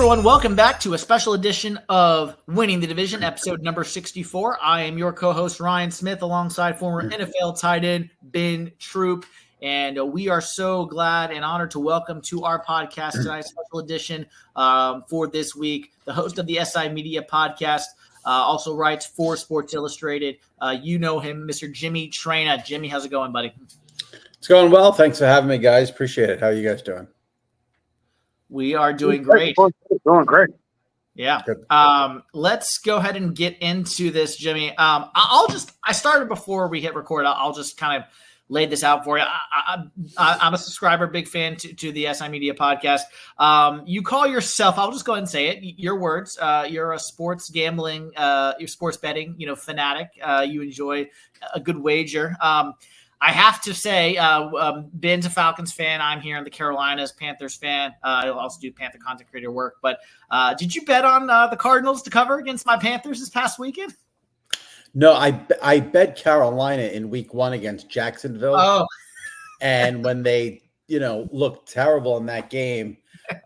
everyone. Welcome back to a special edition of Winning the Division, episode number 64. I am your co-host, Ryan Smith, alongside former NFL tight end Ben Troop. And we are so glad and honored to welcome to our podcast tonight, special edition for this week, the host of the SI Media podcast, also writes for Sports Illustrated. You know him, Mr. Jimmy Traina. Jimmy, how's it going, buddy? It's going well. Thanks for having me, guys. Appreciate it. How are you guys doing? We are doing great. Doing great. Yeah. Let's go ahead and get into this, Jimmy. I started before we hit record. I'll just kind of lay this out for you. I'm a subscriber, big fan to the SI Media podcast. You call yourself, I'll just go ahead and say it, your words, you're a sports gambling, you're sports betting, fanatic. You enjoy a good wager. I have to say, Ben's a Falcons fan. I'm here in the Carolinas, Panthers fan. I also do Panther content creator work. But did you bet on the Cardinals to cover against my Panthers this past weekend? No, I bet Carolina in week 1 against Jacksonville. Oh. And when they, looked terrible in that game,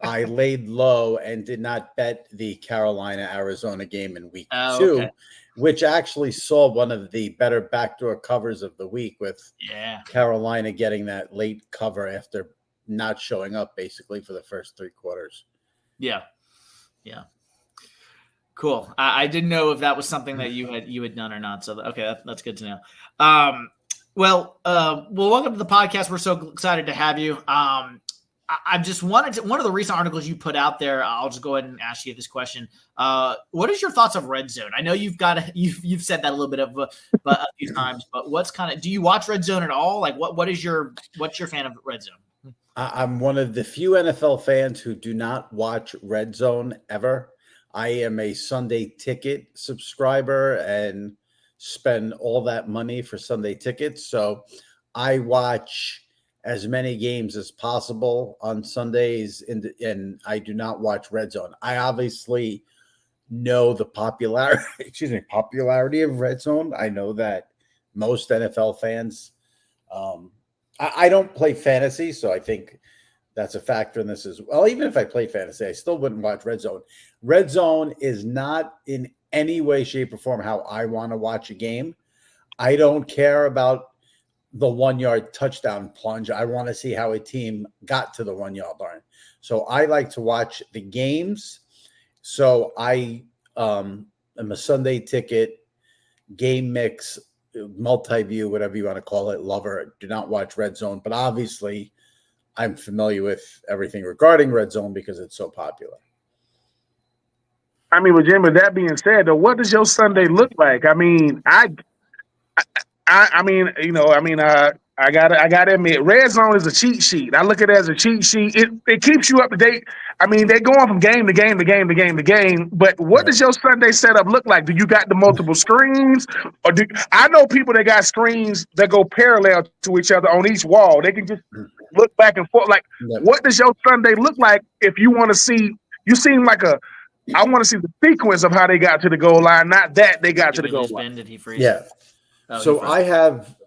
I laid low and did not bet the Carolina-Arizona game in week 2. Okay. Which actually saw one of the better backdoor covers of the week with Carolina getting that late cover after not showing up basically for the first 3 quarters. Yeah. Cool. I didn't know if that was something that you had done or not. So, okay, that's good to know. Well, welcome to the podcast. We're so excited to have you. I just wanted to, one of the recent articles you put out there, I'll just go ahead and ask you this question. What is your thoughts of Redzone? I know you've said that a little bit of a few times, but do you watch Redzone at all? Like what's your fan of Redzone? I'm one of the few NFL fans who do not watch Redzone ever. I am a Sunday Ticket subscriber and spend all that money for Sunday Tickets. So I watch as many games as possible on Sundays, and I do not watch Redzone. I obviously know the popularity of Redzone. I know that most NFL fans. I don't play fantasy, so I think that's a factor in this as well. Even if I played fantasy, I still wouldn't watch Redzone. Redzone is not in any way, shape, or form how I want to watch a game. I don't care about the 1-yard touchdown plunge. I want to see how a team got to the 1-yard line. So I like to watch the games. So I am a Sunday Ticket, game mix, multi-view, whatever you want to call it, lover. Do not watch Redzone, but obviously I'm familiar with everything regarding Redzone because it's so popular. I mean, with Jim, with that being said, though, what does your Sunday look like? I mean, I gotta admit, Redzone is a cheat sheet. I look at it as a cheat sheet. It keeps you up to date. I mean, they're going from game to game to game to game to game. But what does your Sunday setup look like? Do you got the multiple screens, or I know people that got screens that go parallel to each other on each wall? They can just look back and forth. Like, what does your Sunday look like if you want to see? You seem like I want to see the sequence of how they got to the goal line, not that they got to the goal line. Did he freeze? Yeah. So I have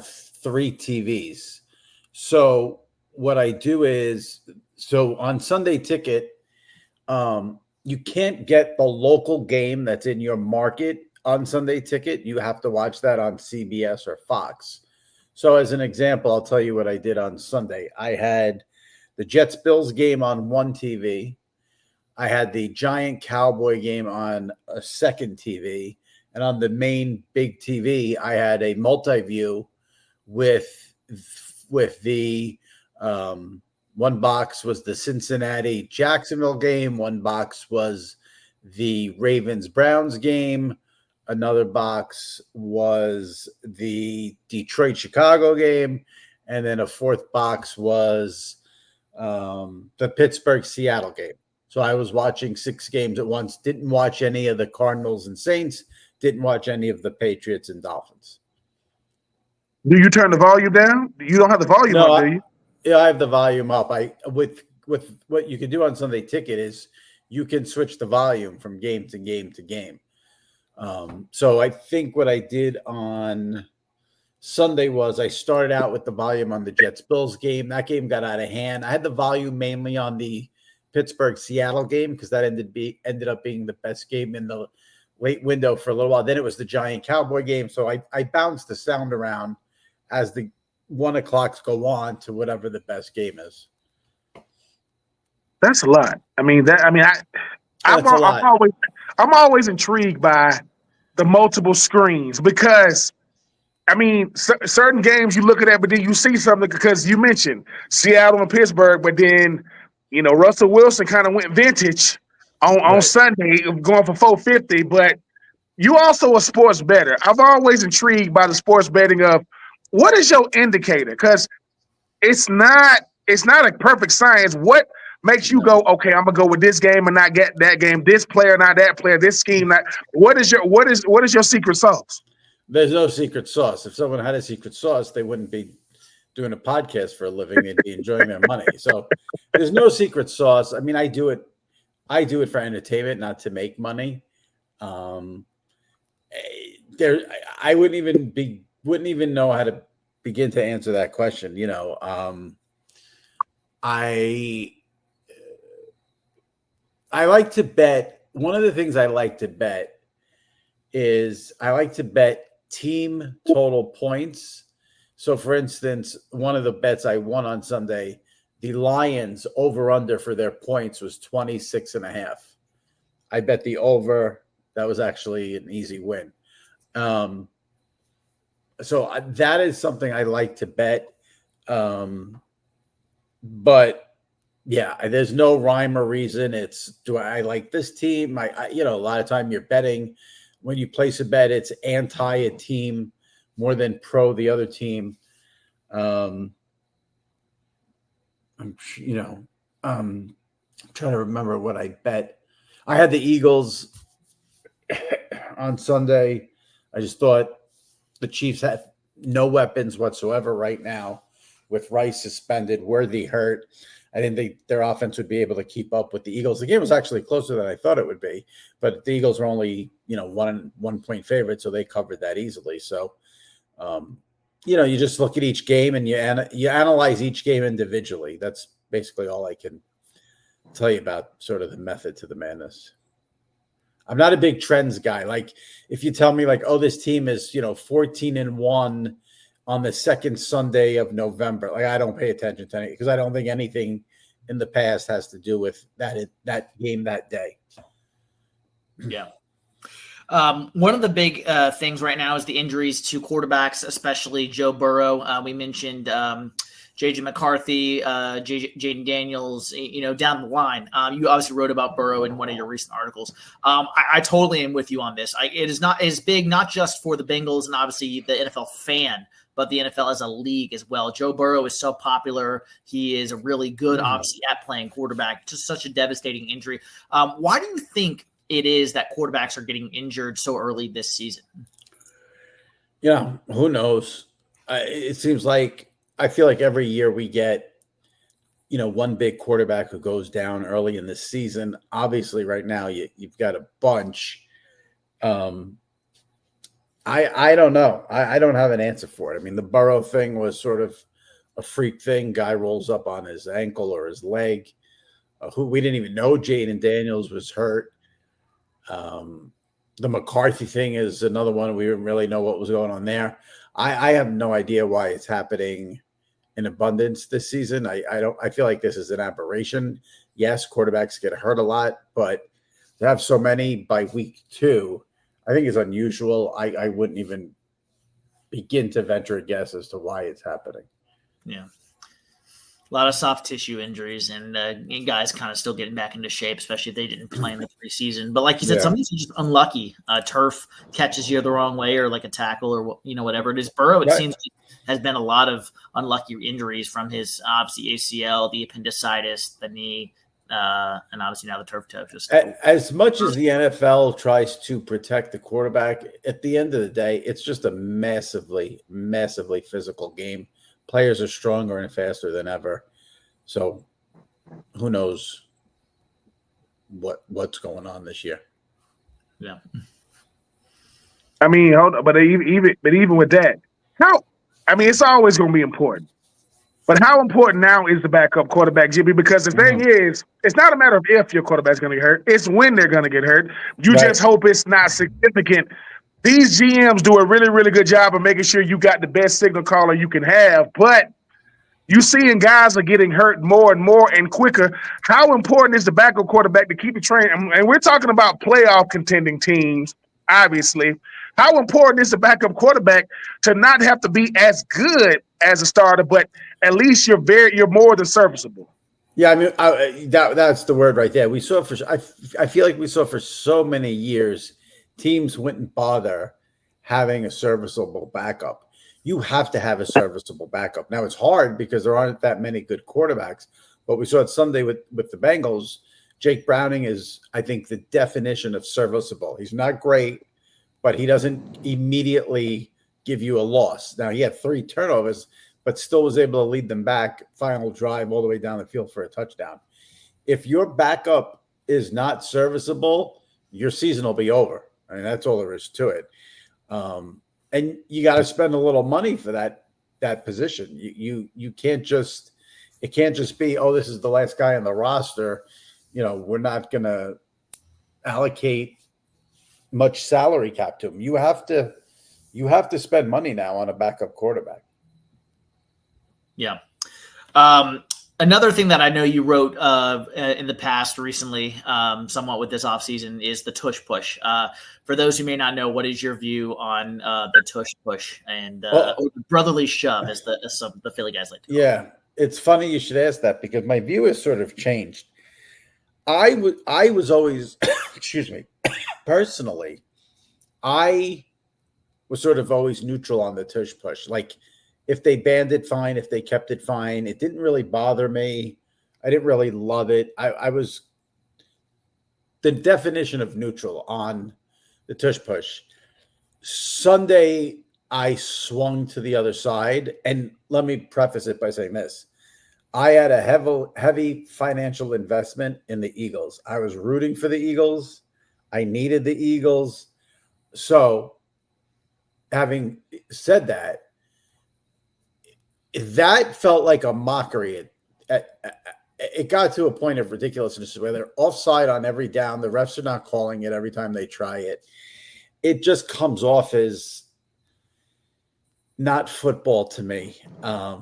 3 TVs. So what I do is, on Sunday Ticket, you can't get the local game that's in your market on Sunday Ticket. You have to watch that on CBS or Fox. So as an example, I'll tell you what I did on Sunday. I had the Jets-Bills game on one TV. I had the Giant Cowboy game on a second TV. And on the main big TV, I had a multi-view with the one box was the Cincinnati Jacksonville game. One box was the Ravens Browns game. Another box was the Detroit Chicago game. And then a fourth box was the Pittsburgh Seattle game. So I was watching 6 games at once. Didn't watch any of the Cardinals and Saints. Didn't watch any of the Patriots and Dolphins. Do you turn the volume down? You don't have the volume up, do you? Yeah, I have the volume up. With what you can do on Sunday Ticket is you can switch the volume from game to game to game. So I think what I did on Sunday was I started out with the volume on the Jets-Bills game. That game got out of hand. I had the volume mainly on the Pittsburgh Seattle game because that ended up being the best game in the late window for a little while. Then it was the Giant Cowboy game. So I bounced the sound around as the 1 o'clocks go on to whatever the best game is. That's a lot. I'm always intrigued by the multiple screens because certain games you look at that, but then you see something because you mentioned Seattle and Pittsburgh, but then Russell Wilson kind of went vintage on Sunday, going for 450. But you also a sports bettor. I'm always intrigued by the sports betting of what is your indicator because it's not a perfect science. What makes you go, okay, I'm gonna go with this game and not get that game, this player, not that player, this scheme, not what is your secret sauce? There's no secret sauce. If someone had a secret sauce, they wouldn't be doing a podcast for a living. They'd be enjoying their money. So there's no secret sauce. I mean, I do it for entertainment, not to make money. I wouldn't even know how to begin to answer that question. I like to bet. One of the things I like to bet is I like to bet team total points. So for instance, one of the bets I won on Sunday, the Lions over under for their points was 26.5. I bet the over. That was actually an easy win. So that is something I like to bet. But yeah, there's no rhyme or reason. It's, do I like this team? A lot of time you're betting. When you place a bet, it's anti a team more than pro the other team. I'm trying to remember what I bet. I had the Eagles on Sunday. I just thought the Chiefs had no weapons whatsoever right now with Rice suspended, Worthy hurt. I didn't think their offense would be able to keep up with the Eagles. The game was actually closer than I thought it would be, but the Eagles were only, 1 point favorite, so they covered that easily. So, you just look at each game and you analyze each game individually. That's basically all I can tell you about sort of the method to the madness. I'm not a big trends guy. Like if you tell me like, oh, this team is, 14-1 on the second Sunday of November, like I don't pay attention to it because I don't think anything in the past has to do with that game that day. Yeah. One of the big things right now is the injuries to quarterbacks, especially Joe Burrow. We mentioned J.J. McCarthy, Jaden Daniels, down the line. You obviously wrote about Burrow in one of your recent articles. I totally am with you on this. It is not as big, not just for the Bengals and obviously the NFL fan, but the NFL as a league as well. Joe Burrow is so popular. He is really good, obviously, at playing quarterback. Just such a devastating injury. Why do you think it is that quarterbacks are getting injured so early this season? Who knows? It seems like I feel like every year we get, one big quarterback who goes down early in the season. Obviously, right now you've got a bunch. I don't know. I don't have an answer for it. I mean, the Burrow thing was sort of a freak thing. Guy rolls up on his ankle or his leg. Who we didn't even know Jaden Daniels was hurt. The McCarthy thing is another one. We didn't really know what was going on there. I have no idea why it's happening in abundance this season. I feel like this is an aberration. Yes, quarterbacks get hurt a lot, but to have so many by week 2, I think is unusual. I wouldn't even begin to venture a guess as to why it's happening. Yeah. A lot of soft tissue injuries and guys kind of still getting back into shape, especially if they didn't play in the preseason. But like you said, some of these are just unlucky. Turf catches you the wrong way or like a tackle or, whatever it is. Burrow, it seems has been a lot of unlucky injuries from his obviously ACL, the appendicitis, the knee, and obviously now the turf toe. As much as the NFL tries to protect the quarterback, at the end of the day, it's just a massively, massively physical game. Players are stronger and faster than ever. So who knows what's going on this year. Yeah. I mean, hold on, but even with that, it's always going to be important. But how important now is the backup quarterback, Jimmy? Because the thing is, it's not a matter of if your quarterback's going to get hurt. It's when they're going to get hurt. You just hope it's not significant. These GMs do a really, really good job of making sure you got the best signal caller you can have. But you seeing guys are getting hurt more and more and quicker. How important is the backup quarterback to keep the train? And we're talking about playoff contending teams, obviously. How important is the backup quarterback to not have to be as good as a starter, but at least you're more than serviceable? Yeah, I mean that's the word right there. We saw I feel like we saw for so many years teams wouldn't bother having a serviceable backup. You have to have a serviceable backup. Now it's hard because there aren't that many good quarterbacks, but we saw it Sunday with the Bengals. Jake Browning is, I think, the definition of serviceable. He's not great, but he doesn't immediately give you a loss. Now, he had 3 turnovers, but still was able to lead them back, final drive all the way down the field for a touchdown. If your backup is not serviceable, your season will be over. I mean, that's all there is to it. And you got to spend a little money for that position. You can't just – it can't just be, oh, this is the last guy on the roster. You know, we're not going to allocate much salary cap to him. You have to spend money now on a backup quarterback. Yeah. Another thing that I know you wrote in the past recently, somewhat with this offseason, is the Tush Push. For those who may not know, what is your view on the Tush Push and brotherly shove, as the Philly guys like to call it? Yeah, it's funny you should ask that because my view has sort of changed. I was always, excuse me, personally, I was sort of always neutral on the Tush Push. Like, if they banned it, fine. If they kept it, fine. It didn't really bother me. I didn't really love it. I was the definition of neutral on the Tush Push. Sunday, I swung to the other side. And let me preface it by saying this. I had a heavy financial investment in the Eagles. I was rooting for the Eagles. I needed the Eagles. So, having said that, that felt like a mockery. It got to a point of ridiculousness where they're offside on every down. The refs are not calling it every time they try it. It just comes off as not football to me. I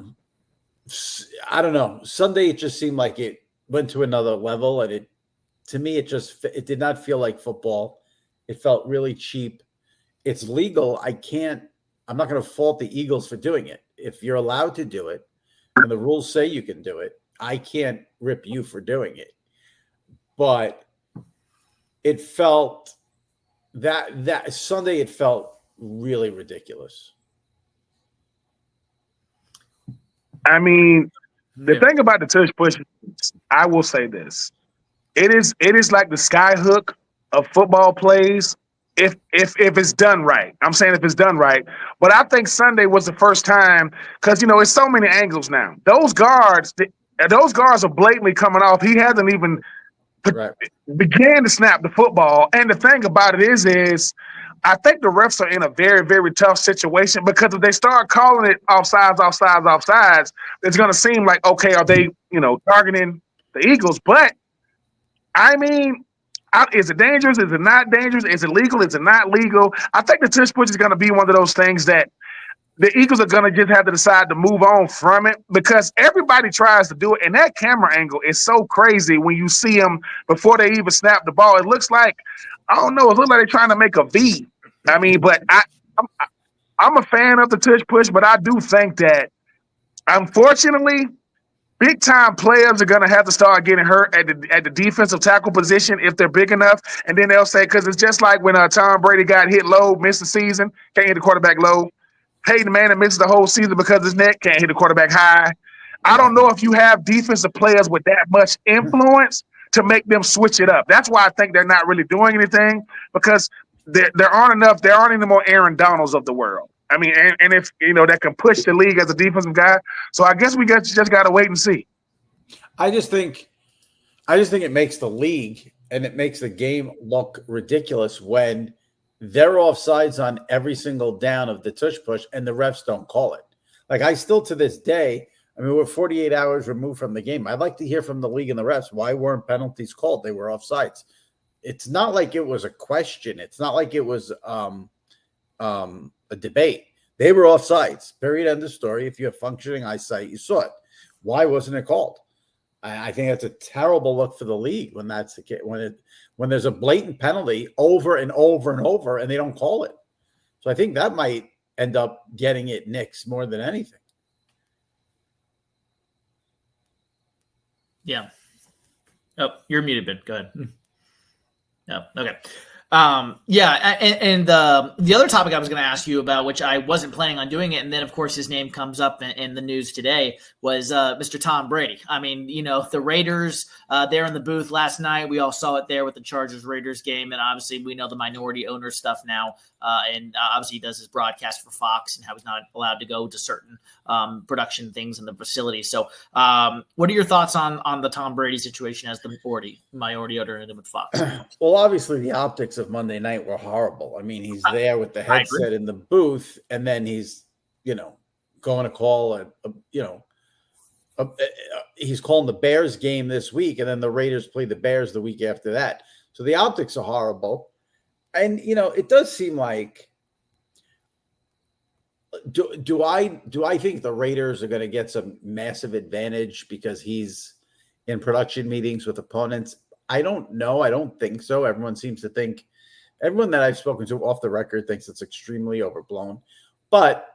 don't know. Sunday, it just seemed like it went to another level, and to me, it did not feel like football. It felt really cheap. It's legal. I'm not going to fault the Eagles for doing it. If you're allowed to do it and the rules say you can do it, I can't rip you for doing it. But it felt that Sunday, it felt really ridiculous. I mean, the thing about the Tush Push, I will say this. It is like the sky hook of football plays if it's done right. I'm saying if it's done right. But I think Sunday was the first time because, it's so many angles now. Those guards are blatantly coming off. He hasn't even began to snap the football. And the thing about it is I think the refs are in a very, very tough situation because if they start calling it offsides, it's going to seem like, okay, are they, targeting the Eagles? But, I mean, is it dangerous? Is it not dangerous? Is it legal? Is it not legal? I think the Tush Push is going to be one of those things that the Eagles are going to just have to decide to move on from it because everybody tries to do it. And that camera angle is so crazy when you see them before they even snap the ball. It looks like, I don't know, it looks like they're trying to make a V. I mean, but I'm a fan of the Tush Push, but I do think that, unfortunately, big-time players are going to have to start getting hurt at the defensive tackle position if they're big enough. And then they'll say, because it's just like when Tom Brady got hit low, missed the season, can't hit the quarterback low. Peyton Manning misses the whole season because of his neck, can't hit the quarterback high. I don't know if you have defensive players with that much influence to make them switch it up. That's why I think they're not really doing anything because there aren't any more Aaron Donalds of the world. I mean, and if, that can push the league as a defensive guy. So I guess we just got to wait and see. I just think it makes the league and it makes the game look ridiculous when they're offsides on every single down of the Tush Push and the refs don't call it. Like, I still to this day, I mean, we're 48 hours removed from the game. I'd like to hear from the league and the refs. Why weren't penalties called? They were offsides. It's not like it was a question. It's not like it was a debate. They were offsides. Period. End of story. If you have functioning eyesight, you saw it. Why wasn't it called? I think that's a terrible look for the league when that's the case. When there's a blatant penalty over and over and over, and they don't call it. So I think that might end up getting it nixed more than anything. Yeah. Oh, you're muted, Ben. Go ahead. No. Okay. And the other topic I was going to ask you about, which I wasn't planning on doing it, and then of course his name comes up in the news today, was Mr. Tom Brady. I mean, the Raiders there in the booth last night, we all saw it there with the Chargers-Raiders game, and obviously we know the minority owner stuff now, and obviously he does his broadcast for Fox and how he's not allowed to go to certain production things in the facility. So what are your thoughts on the Tom Brady situation as the minority owner with Fox? Well, obviously the optics of Monday night were horrible. I mean, he's there with the headset in the booth, and then he's, going to call he's calling the Bears game this week, and then the Raiders play the Bears the week after that. So the optics are horrible. And, it does seem like, do I think the Raiders are going to get some massive advantage because he's in production meetings with opponents? I don't know. I don't think so. Everyone that I've spoken to off the record thinks it's extremely overblown. But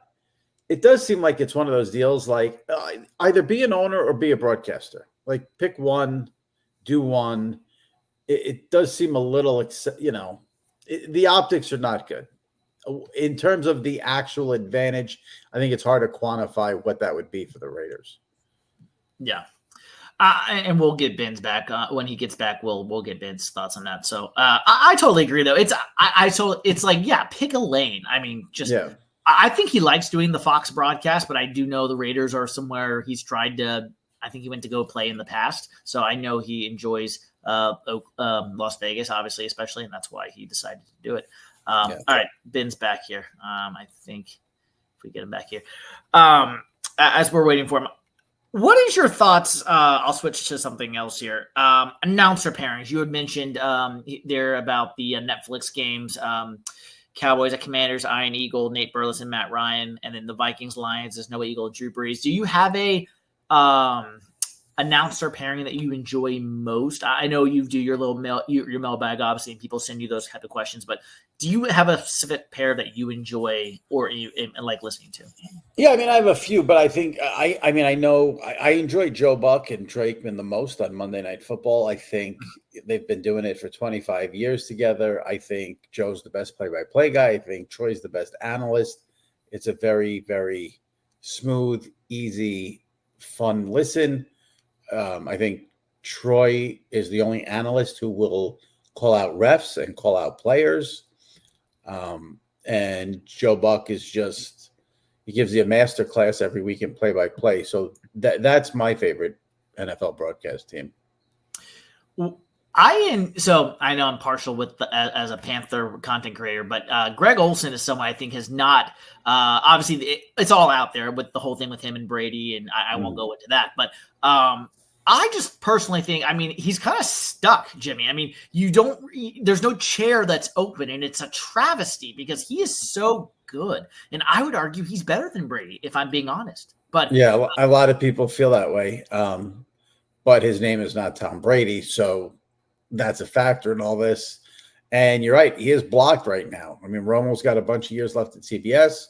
it does seem like it's one of those deals like either be an owner or be a broadcaster. Like pick one, do one. It does seem a little, the optics are not good. In terms of the actual advantage, I think it's hard to quantify what that would be for the Raiders. Yeah. And we'll get Ben's back when he gets back. We'll get Ben's thoughts on that. So I totally agree, though. It's like, yeah, pick a lane. I mean, I think he likes doing the Fox broadcast, but I do know the Raiders are somewhere he's tried to. I think he went to go play in the past, so I know he enjoys Las Vegas, obviously, especially, and that's why he decided to do it. All right, Ben's back here. I think if we get him back here, as we're waiting for him. What is your thoughts? I'll switch to something else here. Announcer pairings. You had mentioned there about the Netflix games, Cowboys at Commanders, Iron Eagle, Nate Burleson, Matt Ryan, and then the Vikings Lions is Noah Eagle, Drew Brees. Do you have a announcer pairing that you enjoy most? I know you do your little your mailbag, obviously, and people send you those type of questions, but do you have a specific pair that you enjoy or you like listening to? Yeah, I mean, I have a few, but I think I know I enjoy Joe Buck and Troy Aikman the most on Monday Night Football. I think they've been doing it for 25 years together. I think Joe's the best play-by-play guy. I think Troy's the best analyst. It's a very, very smooth, easy, fun listen. I think Troy is the only analyst who will call out refs and call out players. And Joe Buck is he gives you a master class every week in play-by-play. So that's my favorite NFL broadcast team. So I know I'm partial with as a Panther content creator, but Greg Olsen is someone I think has not obviously it's all out there with the whole thing with him and Brady, and I won't go into that, but I just personally think, I mean, he's kind of stuck, Jimmy. I mean, there's no chair that's open, and it's a travesty because he is so good. And I would argue he's better than Brady, if I'm being honest. But yeah, a lot of people feel that way. But his name is not Tom Brady, so that's a factor in all this. And you're right, he is blocked right now. I mean, Romo's got a bunch of years left at CBS.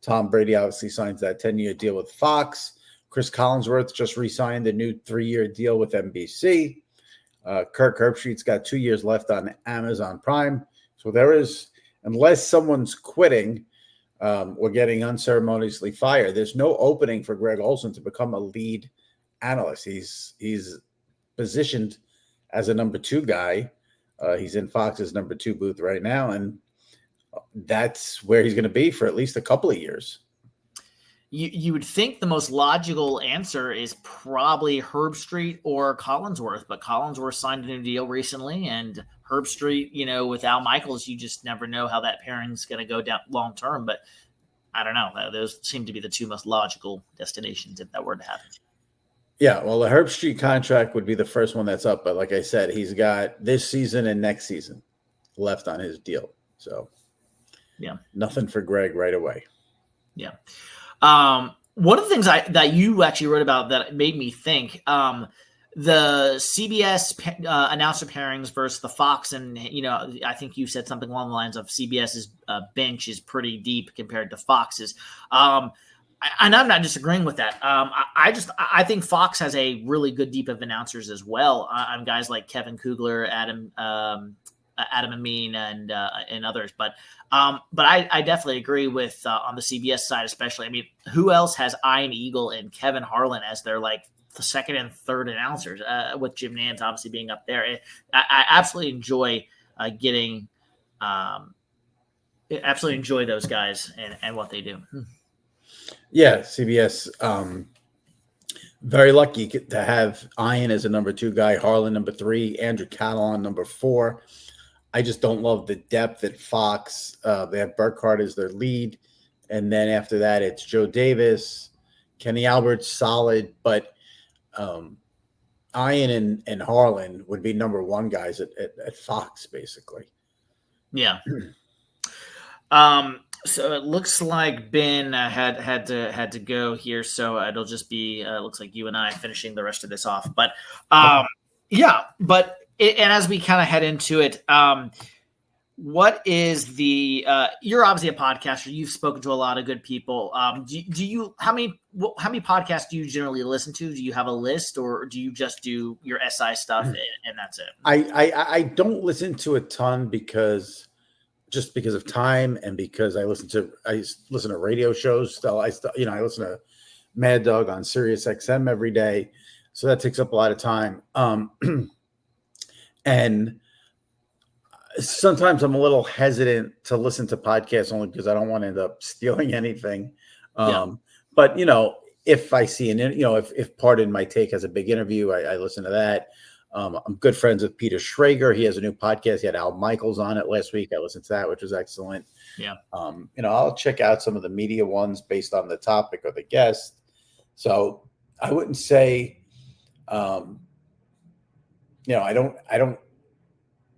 Tom Brady obviously signs that 10-year deal with Fox. Chris Collinsworth just re-signed a new 3-year deal with NBC. Kirk Herbstreit's got 2 years left on Amazon Prime. So there is, unless someone's quitting or getting unceremoniously fired, there's no opening for Greg Olsen to become a lead analyst. He's positioned as a number 2 guy. He's in Fox's number 2 booth right now, and that's where he's going to be for at least a couple of years. You would think the most logical answer is probably Herbstreit or Collinsworth, but Collinsworth signed a new deal recently, and Herbstreit, with Al Michaels, you just never know how that pairing's going to go down long term. But I don't know. Those seem to be the two most logical destinations if that were to happen. Yeah, well, the Herb Street contract would be the first one that's up, but like I said, he's got this season and next season left on his deal. So, yeah, nothing for Greg right away. Yeah. One of the things that you actually wrote about that made me think, the CBS announcer pairings versus the Fox, and I think you said something along the lines of CBS's bench is pretty deep compared to Fox's. And I'm not disagreeing with that. I think Fox has a really good deep of announcers as well. On guys like Kevin Kugler, Adam Amin, and others. But I definitely agree with on the CBS side, especially. I mean, who else has Ian Eagle and Kevin Harlan as their like the second and third announcers? With Jim Nantz obviously being up there, I absolutely enjoy absolutely enjoy those guys and what they do. Yeah, CBS, very lucky to have Ian as a number 2 guy, Harlan number 3, Andrew Catalon number 4. I just don't love the depth at Fox. They have Burkhardt as their lead, and then after that, it's Joe Davis, Kenny Albert's solid, but Ian and Harlan would be number 1 guys at Fox, basically. Yeah. So it looks like Ben had to go here, so it'll just be looks like you and I finishing the rest of this off. But yeah, but and as we kind of head into it, what is the you're obviously a podcaster. You've spoken to a lot of good people. Do you how many podcasts do you generally listen to? Do you have a list, or do you just do your SI stuff and that's it? I don't listen to a ton because of time and because I listen to radio shows. Still, I listen to Mad Dog on Sirius XM every day, so that takes up a lot of time. And sometimes I'm a little hesitant to listen to podcasts only because I don't want to end up stealing anything. But if I see if Pardon My Take has a big interview, I listen to that. I'm good friends with Peter Schrager. He has a new podcast. He had Al Michaels on it last week. I listened to that, which was excellent. Yeah. I'll check out some of the media ones based on the topic or the guest. So I wouldn't say, I don't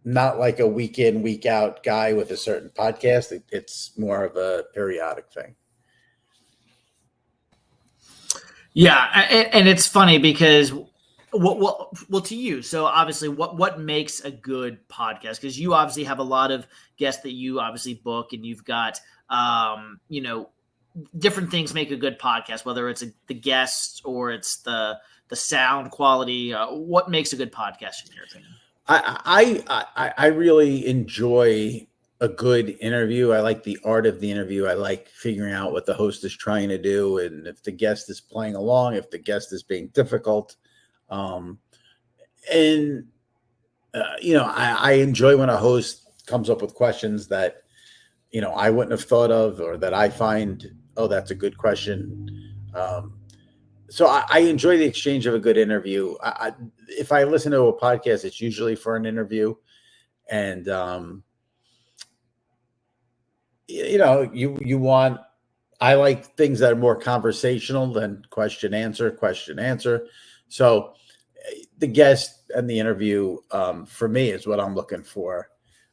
not like a week in, week out guy with a certain podcast. It's more of a periodic thing. Yeah. And it's funny because well, to you. So obviously what makes a good podcast? Because you obviously have a lot of guests that you obviously book, and you've got, different things make a good podcast, whether it's the guests or it's the sound quality. What makes a good podcast in your opinion? I really enjoy a good interview. I like the art of the interview. I like figuring out what the host is trying to do, and if the guest is playing along, if the guest is being difficult. I enjoy when a host comes up with questions that, I wouldn't have thought of, or that I find, oh, that's a good question. So I enjoy the exchange of a good interview. If I listen to a podcast, it's usually for an interview, and I like things that are more conversational than question answer. So the guest and the interview, for me, is what I'm looking for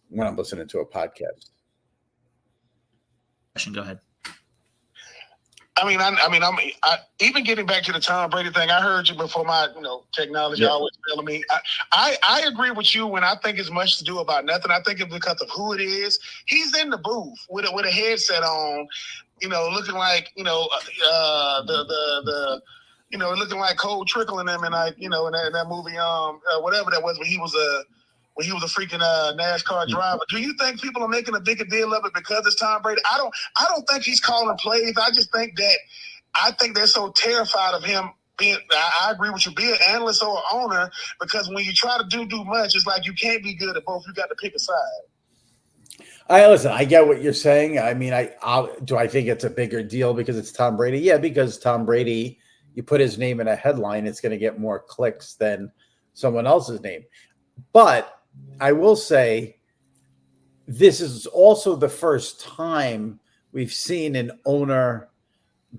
when I'm listening to a podcast. Go ahead. I even getting back to the Tom Brady thing. I heard you before my, technology always telling me. I agree with you when I think it's much to do about nothing. I think it's because of who it is. He's in the booth with a headset on, looking like, looking like Cole Trickling him, and in that movie, whatever that was, when he was a freaking NASCAR driver. Do you think people are making a bigger deal of it because it's Tom Brady? I don't think he's calling plays. I just think they're so terrified of him being. I agree with you, be an analyst or an owner, because when you try to do much, it's like you can't be good at both. You got to pick a side. I get what you're saying. I mean, do I think it's a bigger deal because it's Tom Brady? Yeah, because Tom Brady, you put his name in a headline, it's going to get more clicks than someone else's name. But I will say this is also the first time we've seen an owner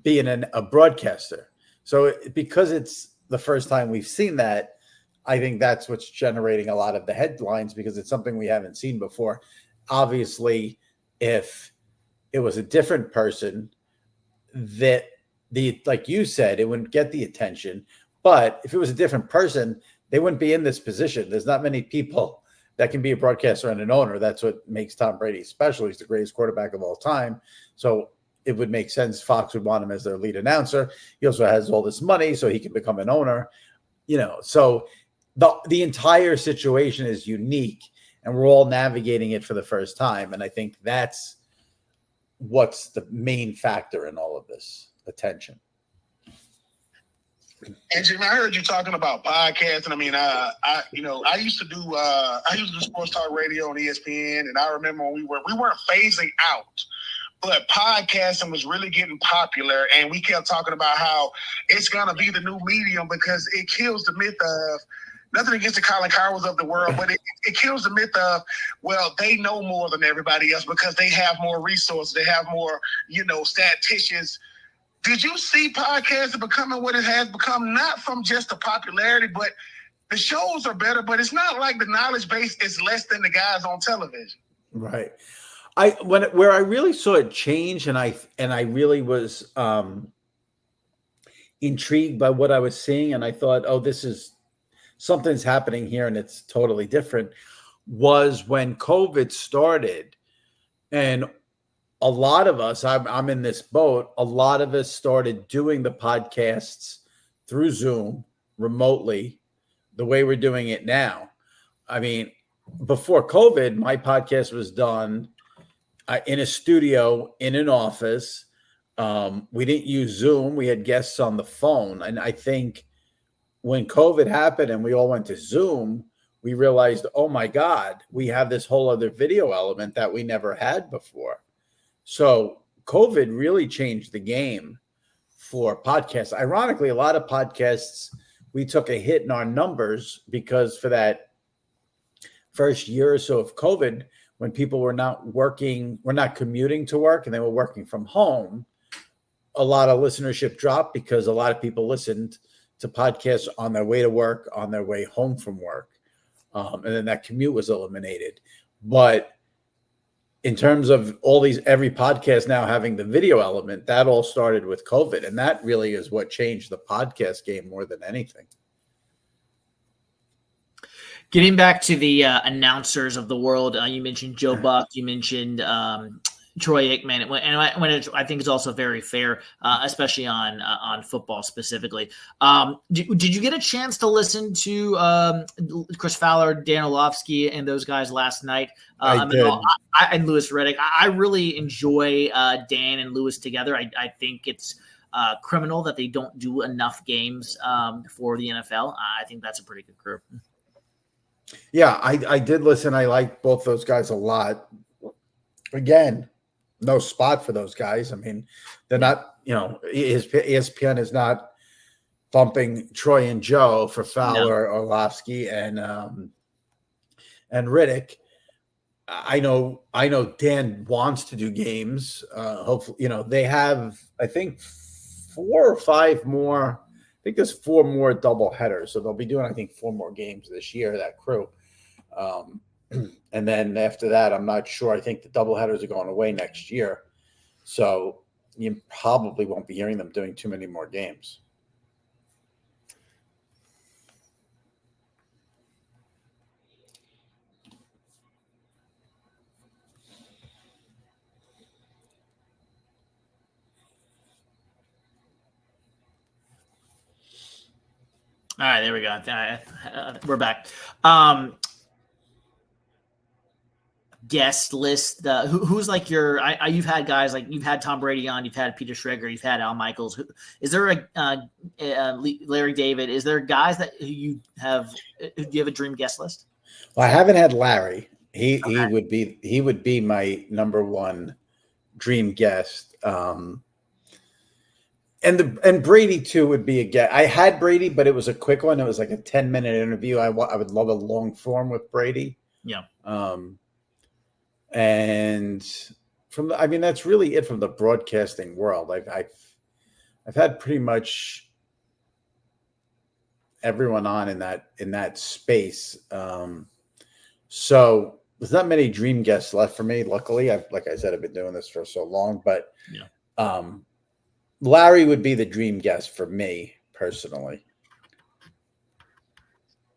being a broadcaster. So because it's the first time we've seen that, I think that's what's generating a lot of the headlines because it's something we haven't seen before. Obviously, if it was a different person, that like you said, it wouldn't get the attention. But if it was a different person, they wouldn't be in this position. There's not many people that can be a broadcaster and an owner. That's what makes Tom Brady special. He's the greatest quarterback of all time. So it would make sense Fox would want him as their lead announcer. He also has all this money, so he can become an owner. So the entire situation is unique, and we're all navigating it for the first time. And I think that's what's the main factor in all of this attention. And Jimmy, I heard you talking about podcasts, and I mean, I used to do sports talk radio on ESPN, and I remember when we weren't phasing out, but podcasting was really getting popular, and we kept talking about how it's gonna be the new medium because it kills the myth of. Nothing against the Colin Cowherds of the world, but it kills the myth of, well, they know more than everybody else because they have more resources, they have more, statisticians. Did you see podcasting becoming what it has become? Not from just the popularity, but the shows are better, but it's not like the knowledge base is less than the guys on television. Right. Where I really saw it change, and I really was intrigued by what I was seeing, and I thought, oh, something's happening here and it's totally different, was when COVID started. And a lot of us, I'm in this boat, a lot of us started doing the podcasts through Zoom remotely, the way we're doing it now. I mean, before COVID, my podcast was done in a studio, in an office. We didn't use Zoom. We had guests on the phone. And I think when COVID happened and we all went to Zoom, we realized, oh my God, we have this whole other video element that we never had before. So COVID really changed the game for podcasts. Ironically, a lot of podcasts, we took a hit in our numbers because for that first year or so of COVID, when people were not commuting to work and they were working from home, a lot of listenership dropped because a lot of people listened to podcasts on their way to work, on their way home from work. And then that commute was eliminated. But in terms of every podcast now having the video element, that all started with COVID. And that really is what changed the podcast game more than anything. Getting back to the announcers of the world, you mentioned Joe Buck, you mentioned Troy Aikman, and I think it's also very fair, especially on football specifically. Did you get a chance to listen to Chris Fowler, Dan Orlovsky, and those guys last night? I did. And Louis Riddick. I really enjoy Dan and Louis together. I think it's criminal that they don't do enough games for the NFL. I think that's a pretty good group. Yeah, I did listen. I like both those guys a lot. Again, no spot for those guys. I mean, they're not, ESPN is not bumping Troy and Joe for Fowler, Orlovsky, and Riddick. I know Dan wants to do games. Hopefully, they have, I think, 4 or 5 more. I think there's 4 more double headers. So they'll be doing, I think, 4 more games this year, that crew. And then after that, I'm not sure. I think the double headers are going away next year. So you probably won't be hearing them doing too many more games. All right, there we go. We're back. Guest list. Who's like your? You've had guys like you've had Tom Brady on. You've had Peter Schrager. You've had Al Michaels. Is there a Larry David? Is there guys that you have? Do you have a dream guest list? Well, I haven't had Larry. He would be my number one dream guest. And Brady too would be a guest. I had Brady, but it was a quick one. It was like a 10-minute interview. I would love a long form with Brady. Yeah. And I mean, that's really it from the broadcasting world. I've had pretty much everyone on in that space. So there's not many dream guests left for me. Luckily, like I said, I've been doing this for so long, but Larry would be the dream guest for me personally.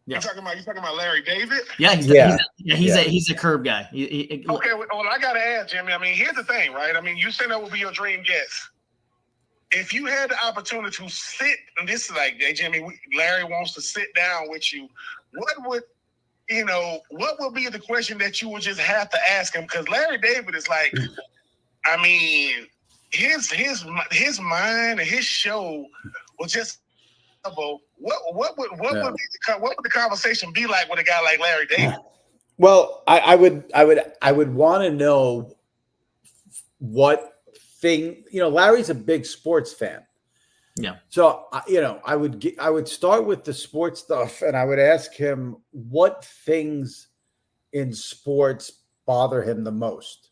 Yeah. You talking about Larry David? Yeah, he's a curb guy. Okay, well, I gotta ask, Jimmy. I mean, here's the thing, right? I mean, you said that would be your dream guest. If you had the opportunity to sit, and this is like, hey, Jimmy, Larry wants to sit down with you, what would be the question that you would just have to ask him? Because Larry David is like, I mean, his mind and his show was just. What would the conversation be like with a guy like Larry David? Well, I would want to know what thing, Larry's a big sports fan. Yeah. So I would start with the sports stuff, and I would ask him what things in sports bother him the most.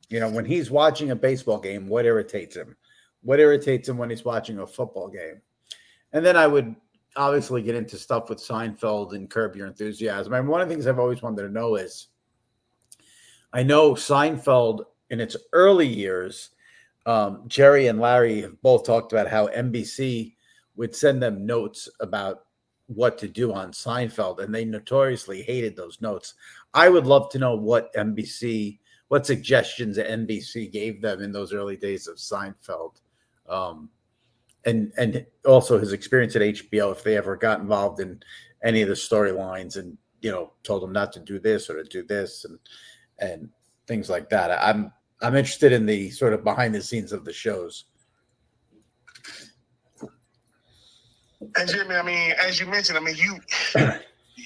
When he's watching a baseball game, what irritates him? What irritates him when he's watching a football game? And then I would obviously get into stuff with Seinfeld and Curb Your Enthusiasm. I mean, one of the things I've always wanted to know is, I know Seinfeld in its early years, Jerry and Larry have both talked about how NBC would send them notes about what to do on Seinfeld, and they notoriously hated those notes. I would love to know what suggestions NBC gave them in those early days of Seinfeld. And also his experience at HBO, if they ever got involved in any of the storylines and, told them not to do this or to do this and things like that. I'm interested in the sort of behind the scenes of the shows. And Jimmy, I mean, as you mentioned, I mean,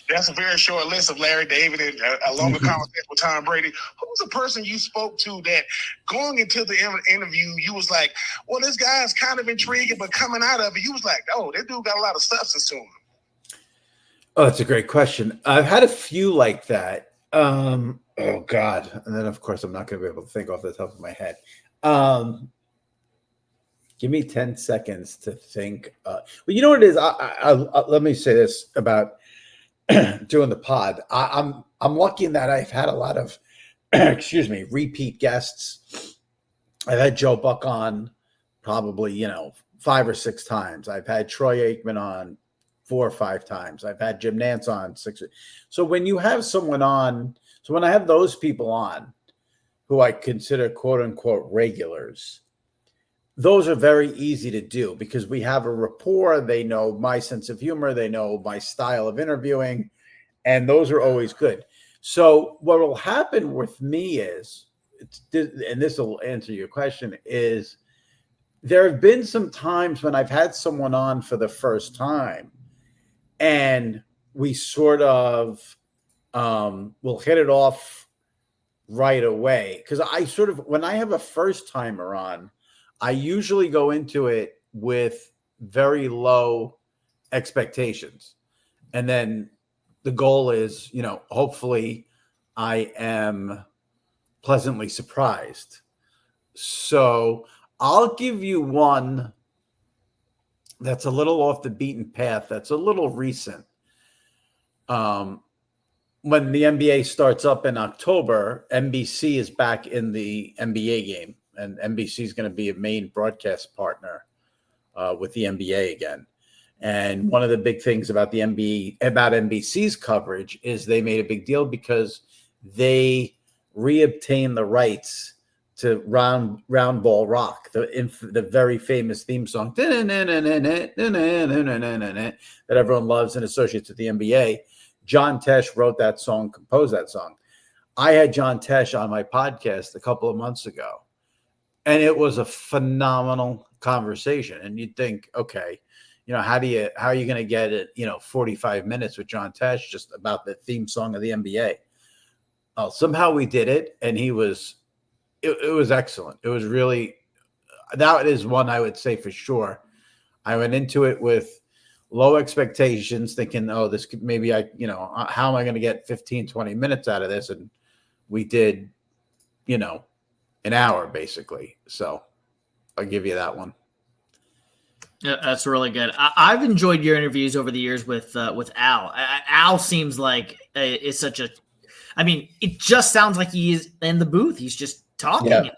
that's a very short list of Larry David and a longer conversation with Tom Brady. Who was the person you spoke to that going into the interview, you was like, well, this guy's kind of intriguing, but coming out of it, you was like, oh, this dude got a lot of substance to him. Oh, that's a great question. I've had a few like that. Oh, God. And then, of course, I'm not going to be able to think off the top of my head. Give me 10 seconds to think. Well, you know what it is? Let me say this about doing the pod. I'm lucky in that I've had a lot of repeat guests. I've had Joe Buck on probably 5 or 6 times. I've had Troy Aikman on 4 or 5 times. I've had Jim Nantz on 6. So when you have someone on, so when I have those people on who I consider quote unquote regulars, those are very easy to do because we have a rapport. They know my sense of humor. They know my style of interviewing, and those are always good. So what will happen with me is, and this will answer your question, is there have been some times when I've had someone on for the first time and we sort of will hit it off right away. Because when I have a first timer on, I usually go into it with very low expectations. And then the goal is, hopefully I am pleasantly surprised. So I'll give you one that's a little off the beaten path. That's a little recent. When the NBA starts up in October, NBC is back in the NBA game. And NBC is going to be a main broadcast partner with the NBA again. And one of the big things about NBC's coverage is they made a big deal because they reobtained the rights to Round Ball Rock, the very famous theme song that everyone loves and associates with the NBA. John Tesh wrote that song, composed that song. I had John Tesh on my podcast a couple of months ago. And it was a phenomenal conversation. And you'd think, okay, how are you going to get it, 45 minutes with John Tesh just about the theme song of the NBA? Somehow we did it. And it was excellent. It was really, that is one I would say for sure. I went into it with low expectations thinking, this could maybe how am I going to get 15, 20 minutes out of this? And we did, an hour basically. So I'll give you that one. Yeah, that's really good. I've enjoyed your interviews over the years with Al. Al seems like is such a. I mean, it just sounds like he's in the booth. He's just talking.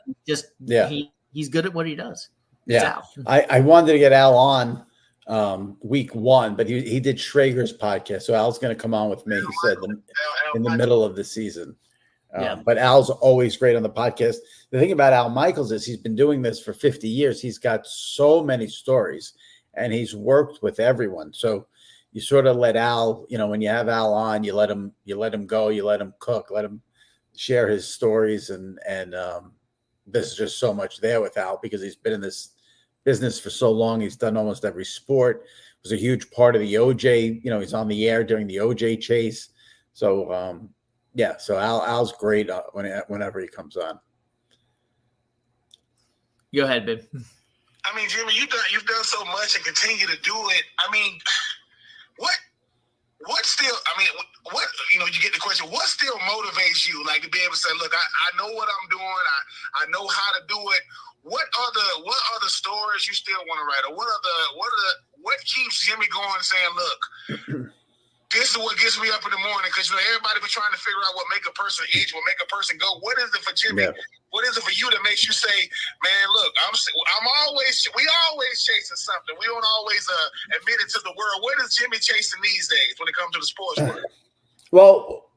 Yeah. He's good at what he does. Yeah. I wanted to get Al on week 1, but he did Schrager's podcast. So Al's going to come on with me, he said, in the middle of the season. But Al's always great on the podcast. The thing about Al Michaels is he's been doing this for 50 years. He's got so many stories and he's worked with everyone. So you sort of let Al, when you have Al on, you let him go, you let him cook, let him share his stories. And there's just so much there with Al because he's been in this business for so long. He's done almost every sport. Was a huge part of the OJ, he's on the air during the OJ chase. So, so Al's great whenever he comes on. Go ahead, babe. I mean, Jimmy, you've done so much and continue to do it. I mean, what still? I mean, what you get the question. What still motivates you, like to be able to say, "Look, I know what I'm doing. I know how to do it." What other stories you still want to write, or what keeps Jimmy going, saying, "Look, this is what gets me up in the morning," because everybody be trying to figure out what make a person itch, what make a person go. What is it for Jimmy? Yeah. What is it for you that makes you say, "Man, look, we always chasing something. We don't always admit it to the world." What is Jimmy chasing these days when it comes to the sports world? Well,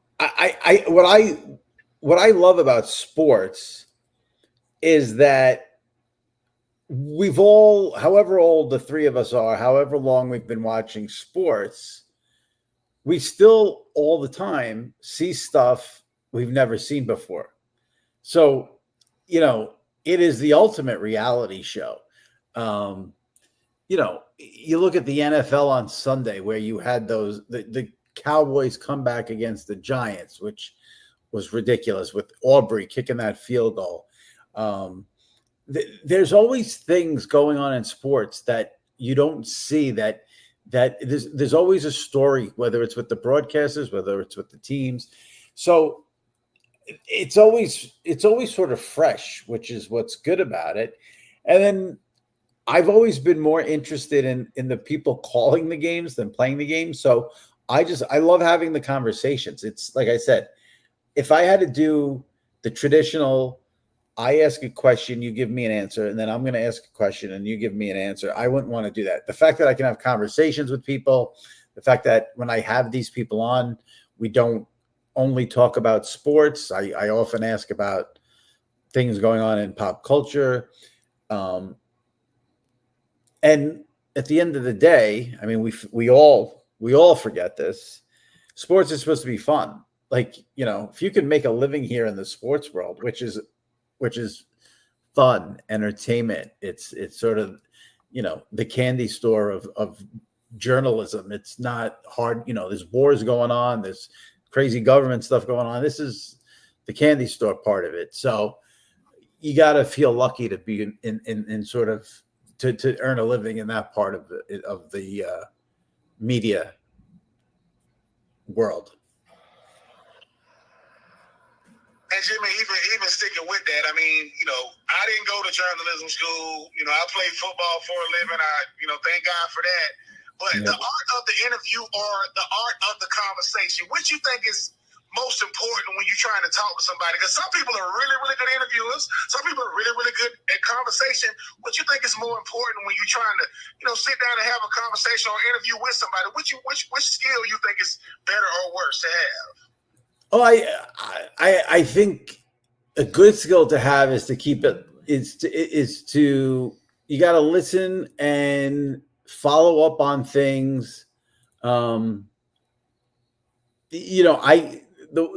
what I love about sports is that we've all, however old the three of us are, however long we've been watching sports, we still all the time see stuff we've never seen before. So, it is the ultimate reality show. You look at the NFL on Sunday where you had the Cowboys come back against the Giants, which was ridiculous with Aubrey kicking that field goal. There's always things going on in sports that you don't see that there's always a story, whether it's with the broadcasters, whether it's with the teams. So it's always sort of fresh, which is what's good about it. And then I've always been more interested in the people calling the games than playing the games. So I love having the conversations. It's like I said, if I had to do the traditional, I ask a question, you give me an answer, and then I'm going to ask a question and you give me an answer, I wouldn't want to do that. The fact that I can have conversations with people, the fact that when I have these people on, we don't only talk about sports. I often ask about things going on in pop culture. And at the end of the day, I mean, we all forget this. Sports is supposed to be fun. Like, if you can make a living here in the sports world, which is fun, entertainment, it's sort of, the candy store of journalism. It's not hard. There's wars going on. There's crazy government stuff going on. This is the candy store part of it. So you got to feel lucky to be in sort of to earn a living in that part of the media world. And Jimmy, even sticking with that, I mean, I didn't go to journalism school. I played football for a living. Thank God for that. But the art of the interview or the art of the conversation, which you think is most important when you're trying to talk to somebody? Because some people are really, really good interviewers. Some people are really, really good at conversation. What you think is more important when you're trying to, sit down and have a conversation or interview with somebody? Which skill you think is better or worse to have? Oh, I think a good skill to have is to keep it is to you got to listen and follow up on things. The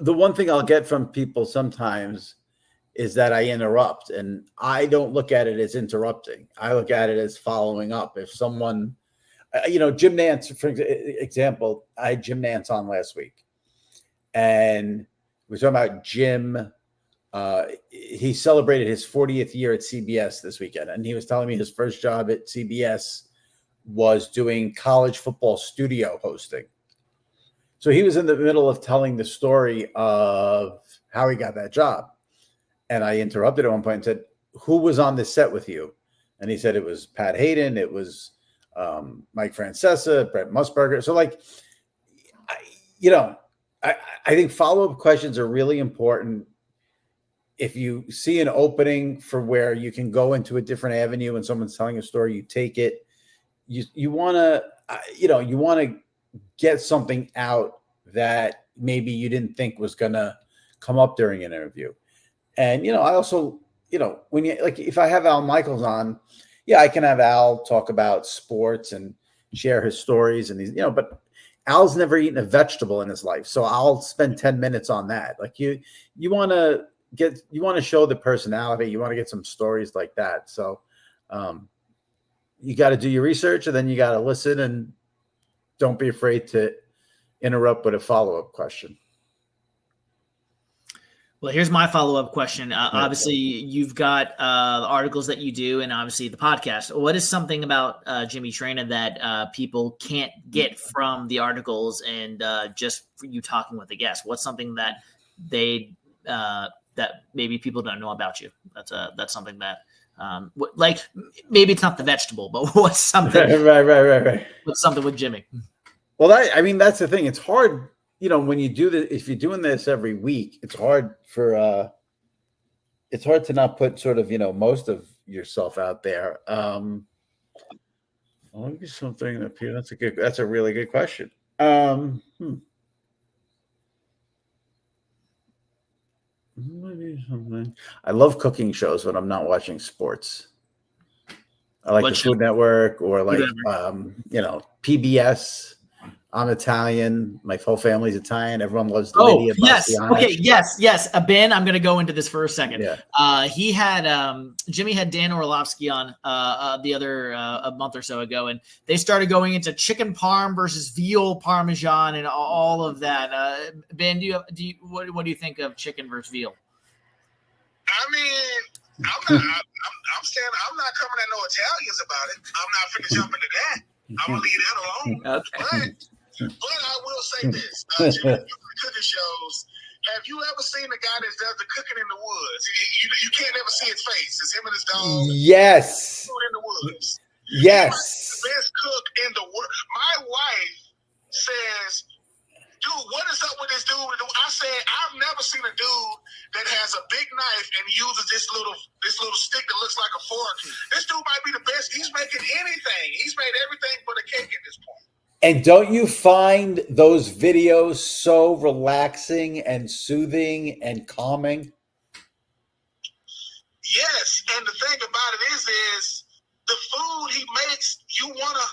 one thing I'll get from people sometimes is that I interrupt, and I don't look at it as interrupting. I look at it as following up. If someone, Jim Nantz, for example, I had Jim Nantz on last week. And we're talking about Jim. He celebrated his 40th year at CBS this weekend. And he was telling me his first job at CBS was doing college football studio hosting. So he was in the middle of telling the story of how he got that job. And I interrupted at one point and said, "Who was on this set with you?" And he said it was Pat Hayden, it was Mike Francesa, Brett Musburger. So like, I think follow-up questions are really important. If you see an opening for where you can go into a different avenue and someone's telling a story, you take it. You want to get something out that maybe you didn't think was going to come up during an interview. And, I also, when you like, if I have Al Michaels on, yeah, I can have Al talk about sports and share his stories and these, but Al's never eaten a vegetable in his life. So I'll spend 10 minutes on that. Like you want to show the personality. You want to get some stories like that. So you got to do your research, and then you got to listen, and don't be afraid to interrupt with a follow-up question. Well, here's my follow-up question. Obviously, you've got the articles that you do, and obviously the podcast. What is something about Jimmy Traina that people can't get from the articles and just for you talking with the guests? What's something that that maybe people don't know about you? That's something that like maybe it's not the vegetable, but what's something? Right. What's something with Jimmy? Well, that's the thing. It's hard. When you do this, if you're doing this every week, it's hard to not put sort of, most of yourself out there. I'll give you something up here. That's a really good question. Maybe something. I love cooking shows when I'm not watching sports. I like the Food Network or like, PBS. I'm Italian. My whole family's Italian. Everyone loves the Lydia Bastianich. Okay, yes. Ben, I'm going to go into this for a second. Yeah. He had Jimmy had Dan Orlovsky on the other a month or so ago, and they started going into chicken parm versus veal parmesan and all of that. Ben, what do you think of chicken versus veal? I mean, I'm not coming at no Italians about it. I'm not finna jump into that. I'm gonna leave that alone. Okay. But I will say this: Jimmy, cooking shows. Have you ever seen the guy that does the cooking in the woods? You can't ever see his face. It's him and his dog. Yes. In the woods. Yes. He's the best cook in the world. My wife says, "Dude, what is up with this dude?" I said, "I've never seen a dude that has a big knife and uses this little stick that looks like a fork. This dude might be the best. He's making anything. He's made everything but a cake at this point." And don't you find those videos so relaxing and soothing and calming? Yes, and the thing about it is the food he makes. You wanna?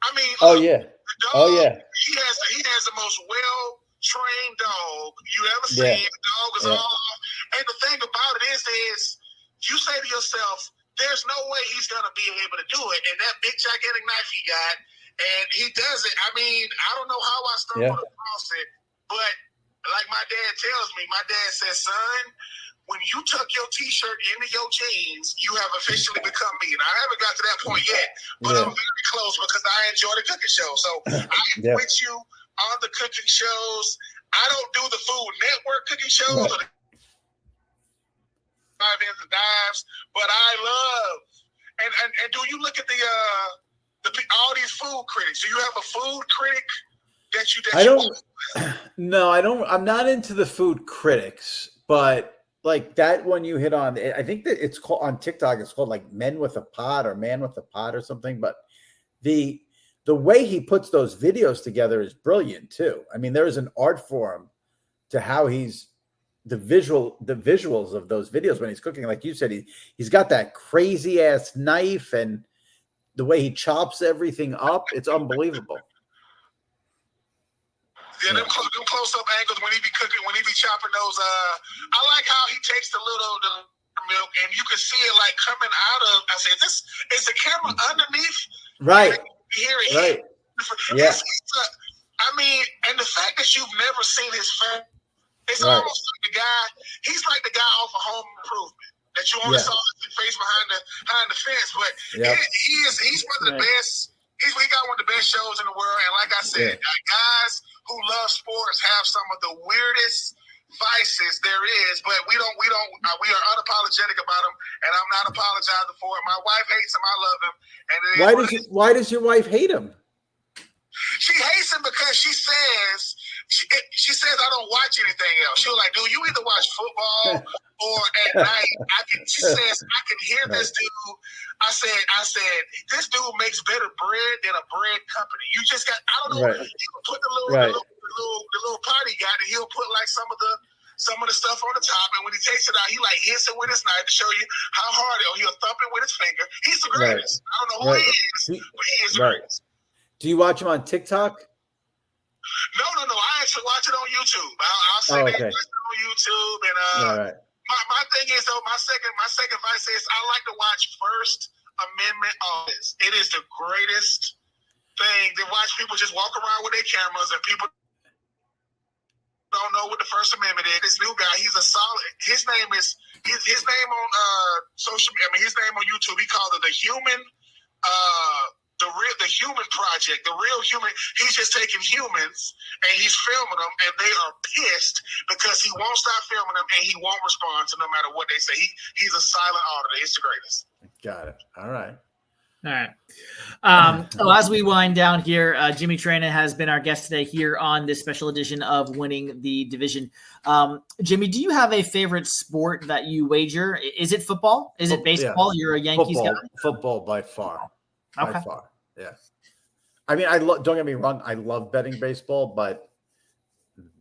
I mean, oh yeah, dog, He has the most well-trained dog you ever seen. The dog is all. And the thing about it is you say to yourself, "There's no way he's gonna be able to do it." And that big gigantic knife he got. And he does it. I mean, I don't know how I stumbled across it, but like my dad tells me, my dad says, "Son, when you tuck your T-shirt into your jeans, you have officially become me." And I haven't got to that point yet, but I'm very close because I enjoy the cooking show. So I'm with you on the cooking shows. I don't do the Food Network cooking shows or the Dives and Dives, but I love. And do you look at all these food critics? Do you have a food critic that you? I don't. No, I don't. I'm not into the food critics, but like that one you hit on, I think that it's called on TikTok. It's called like Men with a Pot or Man with a Pot or something. But the way he puts those videos together is brilliant too. I mean, there is an art form to how he's the visuals of those videos when he's cooking. Like you said, he's got that crazy ass knife and the way he chops everything up, it's unbelievable. Yeah, them close-up angles when he be cooking, when he be chopping those. I like how he takes the milk and you can see it like coming out of. I said, "This is the camera underneath." Right. Right. Yeah. I mean, and the fact that you've never seen his face, it's almost like the guy. He's like the guy off of Home Improvement. That you only saw his face behind the fence, but he's one of the best. He got one of the best shows in the world, and like I said, guys who love sports have some of the weirdest vices there is, but we are unapologetic about them, and I'm not apologizing for it. My wife hates him. I love him. And why does your wife hate him? She hates him because she says I don't watch anything else. She was like, dude, you either watch football or at night. She says I can hear this dude. I said this dude makes better bread than a bread company. You just got, I don't know. Right. He'll put the little potty guy, and he'll put like some of the stuff on the top, and when he takes it out, he like hits it with his knife to show you how hard it is. He'll thump it with his finger. He's the greatest. Right. I don't know who he is, but he is the greatest. Do you watch him on TikTok? No. I actually watch it on YouTube. I'll say that on YouTube, and my thing is though, my second vice is I like to watch First Amendment office. It is the greatest thing to watch people just walk around with their cameras, and people don't know what the First Amendment is. This new guy, he's a solid. His name on social. I mean, his name on YouTube. He called it the Human. The Human Project, the real human. He's just taking humans and he's filming them, and they are pissed because he won't stop filming them and he won't respond to no matter what they say. He's a silent auditor. He's the greatest. Got it. All right. So as we wind down here, Jimmy Traina has been our guest today here on this special edition of Winning the Division. Jimmy, do you have a favorite sport that you wager? Is it football? Is it baseball? Yeah. You're a Yankees guy? Football by far. Okay. By far. Yeah. I mean, don't get me wrong. I love betting baseball, but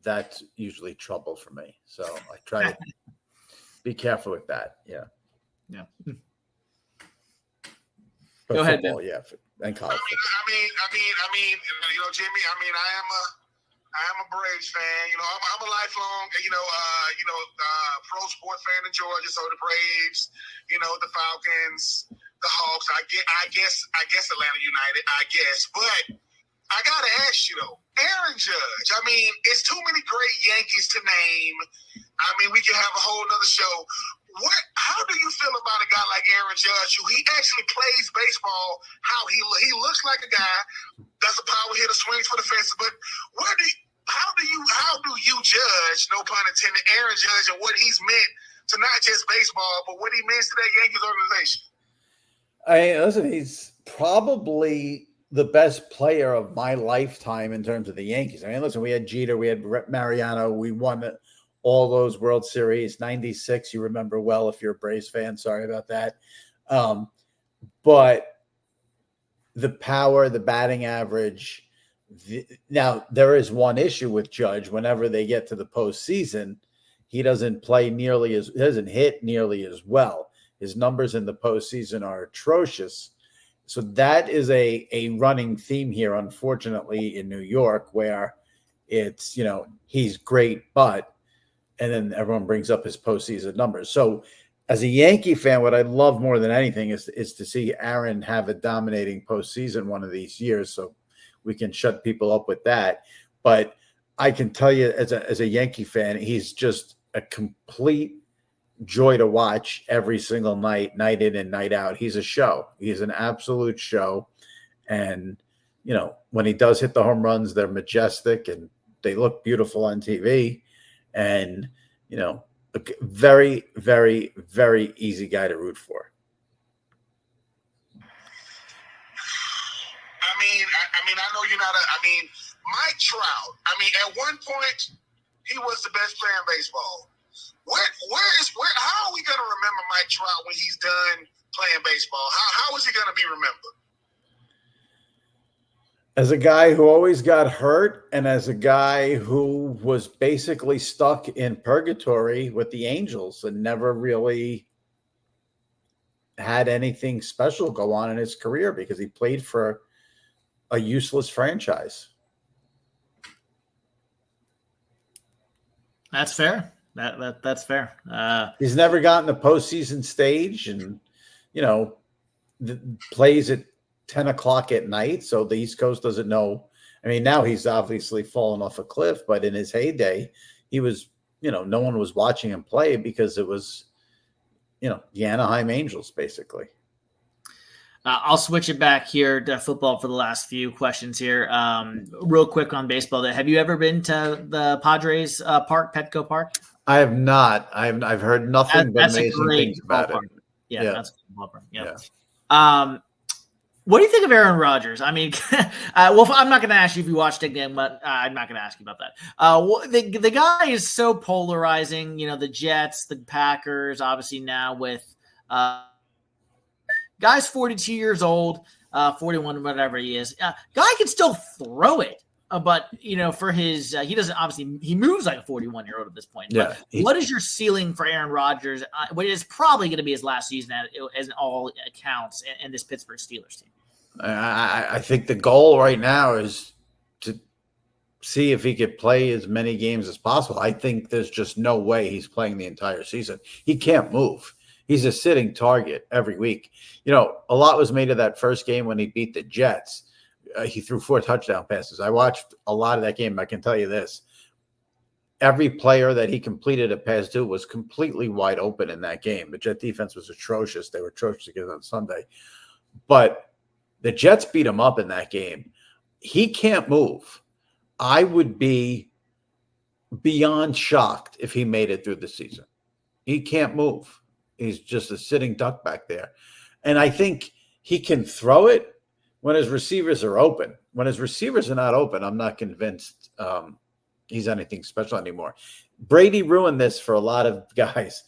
that's usually trouble for me. So I try to be careful with that. Yeah. Yeah. But go ahead, football, yeah, and college. I mean, you know, Jimmy. I mean, I am a Braves fan. You know, I'm a lifelong, pro sport fan in Georgia. So the Braves, you know, the Falcons, the Hawks. I guess Atlanta United. But I gotta ask you though, Aaron Judge. I mean, it's too many great Yankees to name. I mean, we can have a whole nother show. How do you feel about a guy like Aaron Judge, who he actually plays baseball? How he looks like a guy that's a power hitter, swings for the fences. But how do you judge, no pun intended, Aaron Judge and what he's meant to not just baseball, but what he means to that Yankees organization? Listen, he's probably the best player of my lifetime in terms of the Yankees. I mean, listen, we had Jeter, we had Mariano, we won all those World Series. 96, you remember well if you're a Braves fan. Sorry about that. But the power, the batting average. Now, there is one issue with Judge. Whenever they get to the postseason, he doesn't hit nearly as well. His numbers in the postseason are atrocious. So that is a running theme here, unfortunately, in New York, where it's, you know, he's great, but, and then everyone brings up his postseason numbers. So as a Yankee fan, what I love more than anything is to see Aaron have a dominating postseason one of these years. So we can shut people up with that. But I can tell you as a Yankee fan, he's just a complete joy to watch every single night in and night out. He's a show. He's an absolute show. And, you know, when he does hit the home runs, they're majestic and they look beautiful on TV. And, you know, a very, very, very easy guy to root for. I know you're not Mike Trout. I mean, at one point, he was the best player in baseball. How are we going to remember Mike Trout when he's done playing baseball? How is he going to be remembered? As a guy who always got hurt and as a guy who was basically stuck in purgatory with the Angels and never really had anything special go on in his career because he played for a useless franchise. That's fair. That's fair. He's never gotten the postseason stage and, you know, plays at 10 o'clock at night. So the East Coast doesn't know. I mean, now he's obviously fallen off a cliff, but in his heyday, he was, you know, no one was watching him play because it was, you know, the Anaheim Angels, basically. I'll switch it back here to football for the last few questions here. Real quick on baseball. Have you ever been to the Padres park, Petco Park? I have not. I've heard nothing but amazing things about it. Yeah, that's a good ballpark. Yeah. What do you think of Aaron Rodgers? I mean, well, I'm not going to ask you if you watched it again, but I'm not going to ask you about that. The guy is so polarizing. You know, the Jets, the Packers, obviously now with guy's 42 years old, 41, whatever he is. Guy can still throw it. But, you know, for his he doesn't obviously he moves like a 41-year-old at this point. Yeah. But what is your ceiling for Aaron Rodgers? What is probably going to be his last season as in all accounts in this Pittsburgh Steelers team? I think the goal right now is to see if he could play as many games as possible. I think there's just no way he's playing the entire season. He can't move. He's a sitting target every week. You know, a lot was made of that first game when he beat the Jets. He threw 4 touchdown passes. I watched a lot of that game. I can tell you this. Every player that he completed a pass to was completely wide open in that game. The Jet defense was atrocious. They were atrocious again on Sunday. But the Jets beat him up in that game. He can't move. I would be beyond shocked if he made it through the season. He can't move. He's just a sitting duck back there. And I think he can throw it when his receivers are open. When his receivers are not open, I'm not convinced he's anything special anymore. Brady ruined this for a lot of guys.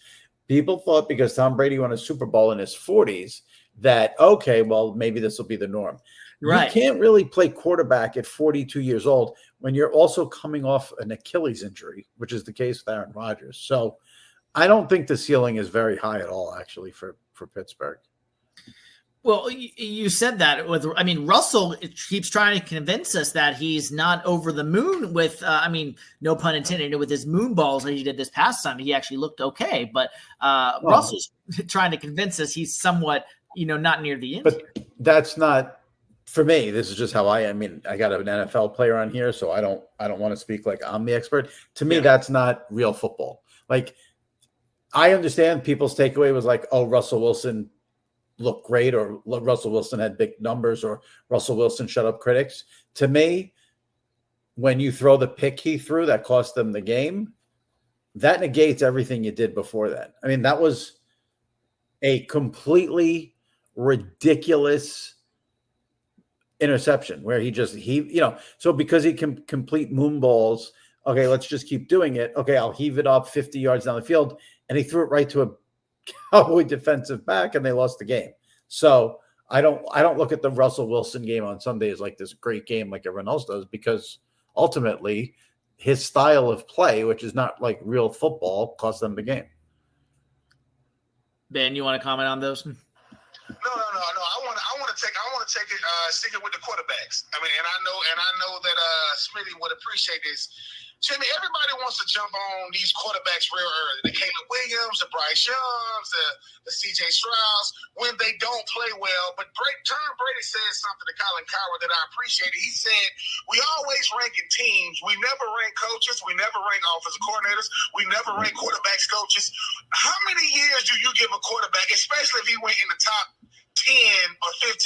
People thought because Tom Brady won a Super Bowl in his 40s that, okay, well, maybe this will be the norm. Right. You can't really play quarterback at 42 years old when you're also coming off an Achilles injury, which is the case with Aaron Rodgers. So I don't think the ceiling is very high at all, actually, for Pittsburgh. Well, you said that Russell keeps trying to convince us that he's not over the moon with, no pun intended, with his moon balls that he did this past Sunday. He actually looked okay, but Russell's trying to convince us he's somewhat, not near the end. But that's not for me. This is just how I mean, I got an NFL player on here, so I don't want to speak like I'm the expert. To me, that's not real football. Like, I understand people's takeaway was like, oh, Russell Wilson looked great, or Russell Wilson had big numbers, or Russell Wilson shut up critics. To me, when you throw the pick he threw that cost them the game, that negates everything you did before that. I mean, that was a completely ridiculous interception where so because he can complete moon balls, okay, let's just keep doing it. Okay, I'll heave it up 50 yards down the field. And he threw it right to a Cowboy defensive back, and they lost the game. So I don't look at the Russell Wilson game on Sunday as like this great game like everyone else does, because ultimately his style of play, which is not like real football, cost them the game. Ben, you want to comment on those? No. I want to take it, stick it with the quarterbacks. I mean, and I know that Smitty would appreciate this. Jimmy, everybody wants to jump on these quarterbacks real early. The Caleb Williams, the Bryce Youngs, the C.J. Strouds, when they don't play well. But Tom Brady said something to Colin Cowherd that I appreciated. He said, we always rank in teams. We never rank coaches. We never rank offensive coordinators. We never rank quarterbacks coaches. How many years do you give a quarterback, especially if he went in the top 10 or 15,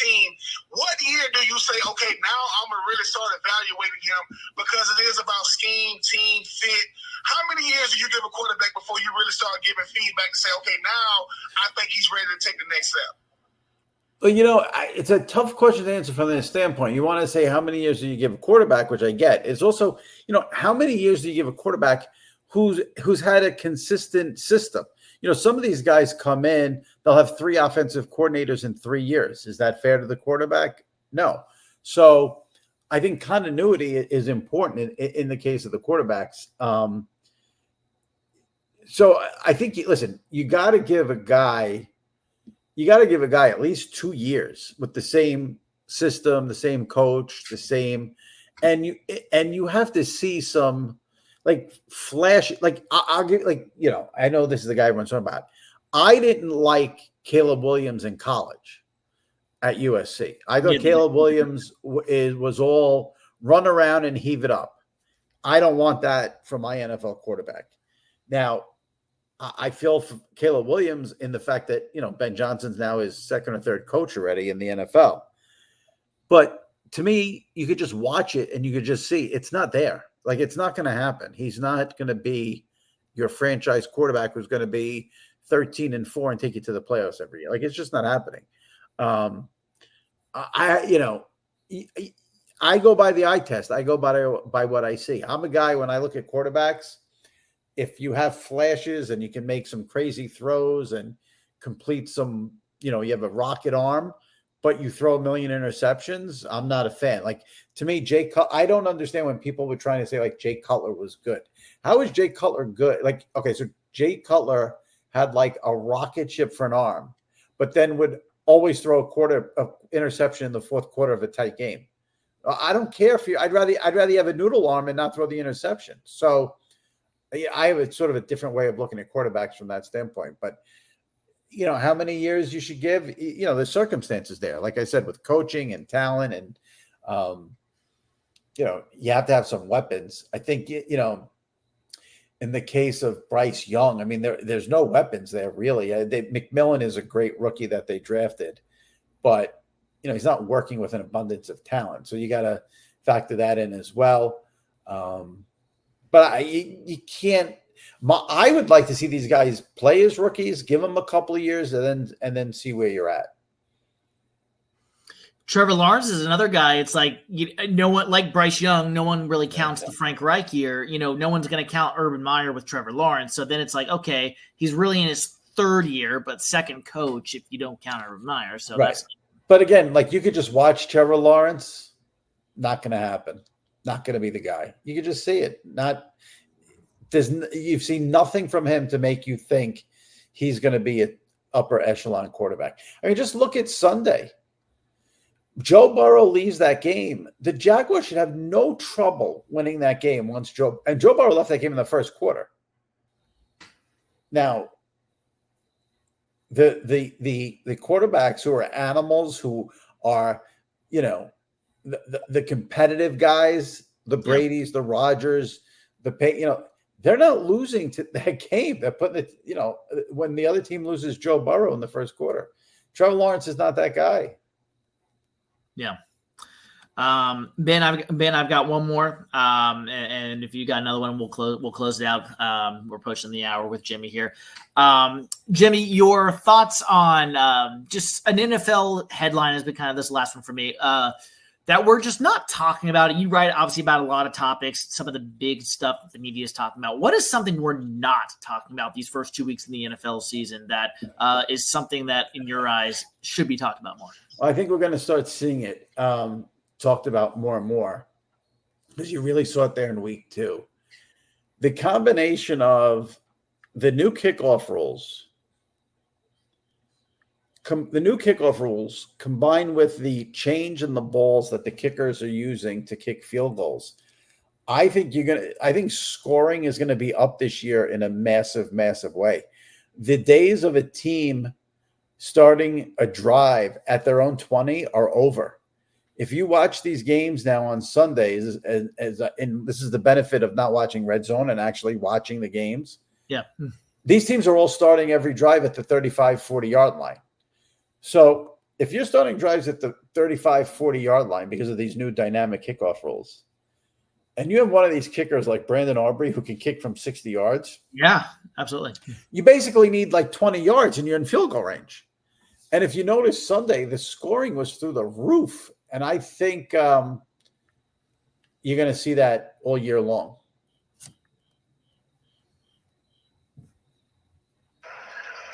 what year do you say, okay, now I'm going to really start evaluating him because it is about scheme, team, fit? How many years do you give a quarterback before you really start giving feedback and say, okay, now I think he's ready to take the next step? Well, it's a tough question to answer from this standpoint. You want to say how many years do you give a quarterback, which I get. It's also, how many years do you give a quarterback who's had a consistent system? Some of these guys come in, they'll have 3 offensive coordinators in 3 years. Is that fair to the quarterback? No. So I think continuity is important in the case of the quarterbacks. So I think, listen, you got to give a guy at least 2 years with the same system, the same coach, and you have to see some like flash, like I'll get I know this is the guy everyone's talking about. I didn't like Caleb Williams in college at USC. I thought Caleb Williams was all run around and heave it up. I don't want that from my NFL quarterback. Now, I feel for Caleb Williams in the fact that, Ben Johnson's now his second or third coach already in the NFL. But to me, you could just watch it and you could just see it's not there. Like, it's not going to happen. He's not going to be your franchise quarterback who's going to be 13-4 and take you to the playoffs every year. Like, it's just not happening. I go by the eye test. I go by what I see. I'm a guy, when I look at quarterbacks, if you have flashes and you can make some crazy throws and complete some, you have a rocket arm, but you throw a million interceptions, I'm not a fan. Like, to me, I don't understand when people were trying to say, like, Jay Cutler was good. How is Jay Cutler good? Like, okay, so Jay Cutler had like a rocket ship for an arm, but then would always throw a quarter of interception in the fourth quarter of a tight game. I don't care if I'd rather have a noodle arm and not throw the interception. So I have a sort of a different way of looking at quarterbacks from that standpoint. But, how many years you should give, the circumstances there, like I said, with coaching and talent and, you have to have some weapons. I think, in the case of Bryce Young, I mean, there's no weapons there really. McMillan is a great rookie that they drafted, but he's not working with an abundance of talent. So you got to factor that in as well. But you can't. I would like to see these guys play as rookies, give them a couple of years, and then see where you're at. Trevor Lawrence is another guy. It's like, no one, like Bryce Young, no one really counts the Frank Reich year. No one's going to count Urban Meyer with Trevor Lawrence. So then it's like, okay, he's really in his third year, but second coach if you don't count Urban Meyer. So right. But again, like, you could just watch Trevor Lawrence. Not going to happen. Not going to be the guy. You could just see it. You've seen nothing from him to make you think he's going to be an upper echelon quarterback. I mean, just look at Sunday. Joe Burrow leaves that game. The Jaguars should have no trouble winning that game once Joe Burrow left that game in the first quarter. Now, the quarterbacks who are animals, who are, the competitive guys, the Bradys, the Rodgers, they're not losing to that game. They're putting it, when the other team loses Joe Burrow in the first quarter. Trevor Lawrence is not that guy. Yeah. Ben, I've got one more. And if you got another one, we'll close it out. We're pushing the hour with Jimmy here. Jimmy, your thoughts on just an NFL headline has been kind of this last one for me. That we're just not talking about it. You write obviously about a lot of topics, some of the big stuff that the media is talking about. What is something we're not talking about these first 2 weeks in the NFL season that is something that in your eyes should be talked about more? I think we're going to start seeing it talked about more and more, because you really saw it there in week 2. The combination of the new kickoff rules, combined with the change in the balls that the kickers are using to kick field goals, I think scoring is going to be up this year in a massive, massive way. The days of a team starting a drive at their own 20 are over. If you watch these games now on Sundays, and this is the benefit of not watching Redzone and actually watching the games. Yeah. These teams are all starting every drive at the 35, 40-yard line. So if you're starting drives at the 35, 40-yard line because of these new dynamic kickoff rules, and you have one of these kickers like Brandon Aubrey who can kick from 60 yards. Yeah, absolutely. You basically need like 20 yards and you're in field goal range. And if you notice Sunday, the scoring was through the roof. And I think you're going to see that all year long.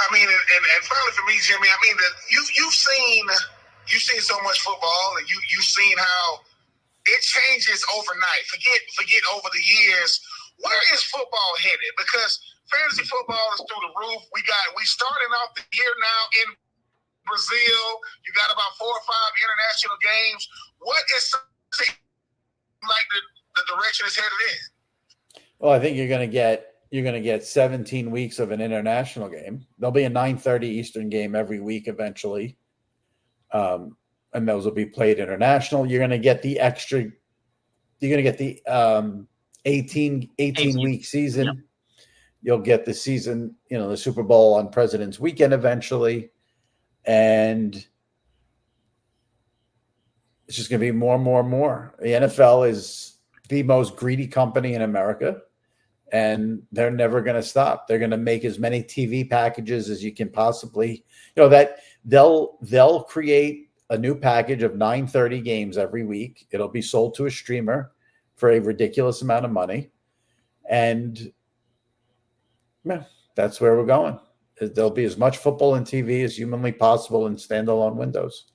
I mean, and finally for me, Jimmy, I mean, you've seen so much football, and you've seen how it changes overnight. Forget over the years. Where is football headed? Because fantasy football is through the roof. We starting off the year now in Brazil. You got about 4 or 5 international games. What is something like the direction it's headed in? Well, I think you're going to get 17 weeks of an international game. There'll be a 9:30 Eastern game every week eventually. And those will be played international. You're going to get the 18 week season. Yep. You'll get the season, the Super Bowl on President's Weekend eventually. And it's just going to be more and more and more. The NFL is the most greedy company in America, and they're never going to stop. They're going to make as many TV packages as you can possibly, that they'll create a new package of 9:30 games every week. It'll be sold to a streamer for a ridiculous amount of money. And that's where we're going. There'll be as much football and TV as humanly possible in standalone windows.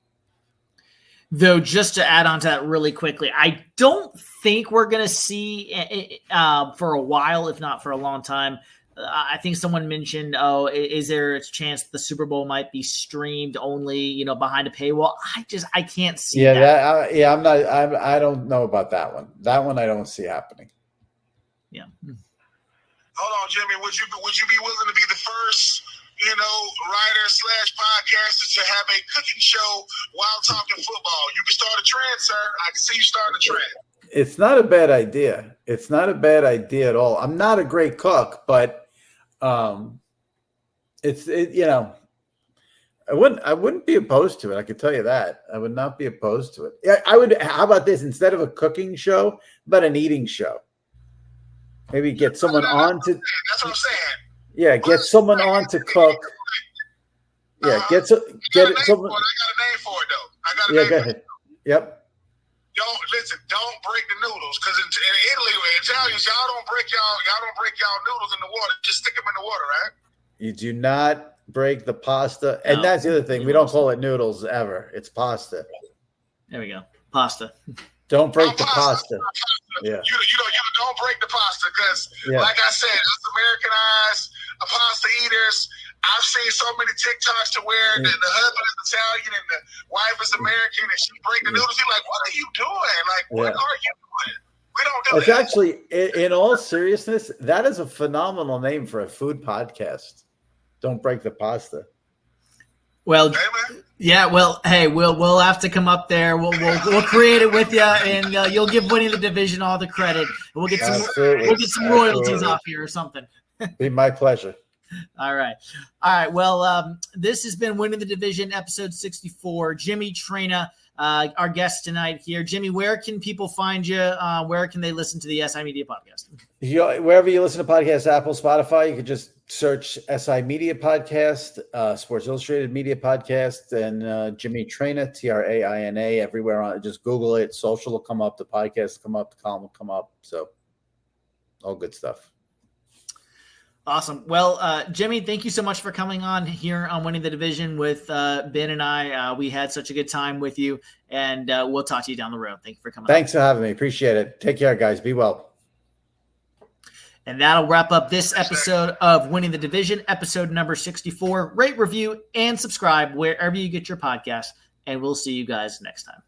Though, just to add on to that really quickly, I don't think we're going to see for a while, if not for a long time. I think someone mentioned, is there a chance the Super Bowl might be streamed only, behind a paywall? I can't see that. I don't know about that one. That one I don't see happening. Yeah. Hold on, Jimmy. Would you be willing to be the first, writer/podcaster to have a cooking show while talking football? You can start a trend, sir. I can see you starting a trend. It's not a bad idea. It's not a bad idea at all. I'm not a great cook, but I wouldn't be opposed to it. I could tell you that. I would not be opposed to it. Yeah, I would. How about this? Instead of a cooking show, but an eating show. Maybe get someone on to. That's what I'm saying. Yeah, get someone on to cook. Yeah, get someone. I got a name for it though. Go ahead. Yep. Don't break the noodles, because in Italy, Italians, y'all don't break y'all noodles in the water. Just stick them in the water, right? You do not break the pasta, and that's the other thing. We don't call it noodles ever. It's pasta. There we go. Pasta. Don't break the pasta. Yeah. You don't break the pasta, because, like I said, us Americanized pasta eaters. I've seen so many TikToks to where the husband is Italian and the wife is American, and she break the noodles. You're like, what are you doing? Like, what are you doing? We don't do it's that. Actually, in all seriousness, that is a phenomenal name for a food podcast. Don't break the pasta. Well, yeah. Well, hey, we'll have to come up there. We'll create it with you, and you'll give winning the division all the credit. We'll get some royalties off here or something. Be my pleasure. All right. Well, this has been Winning the Division, episode 64. Jimmy Traina, our guest tonight here. Jimmy, where can people find you? Where can they listen to the SI Media podcast? Wherever you listen to podcasts, Apple, Spotify, you can just search SI Media Podcast, Sports Illustrated Media Podcast, and Jimmy Traina, Traina, everywhere. Just Google it. Social will come up. The podcast will come up. The column will come up. So all good stuff. Awesome. Well, Jimmy, thank you so much for coming on here on Winning the Division with Ben and I. We had such a good time with you, and we'll talk to you down the road. Thank you for coming. Thanks for having me. Appreciate it. Take care, guys. Be well. And that'll wrap up this episode of Winning the Division, episode number 64. Rate, review, and subscribe wherever you get your podcast, and we'll see you guys next time.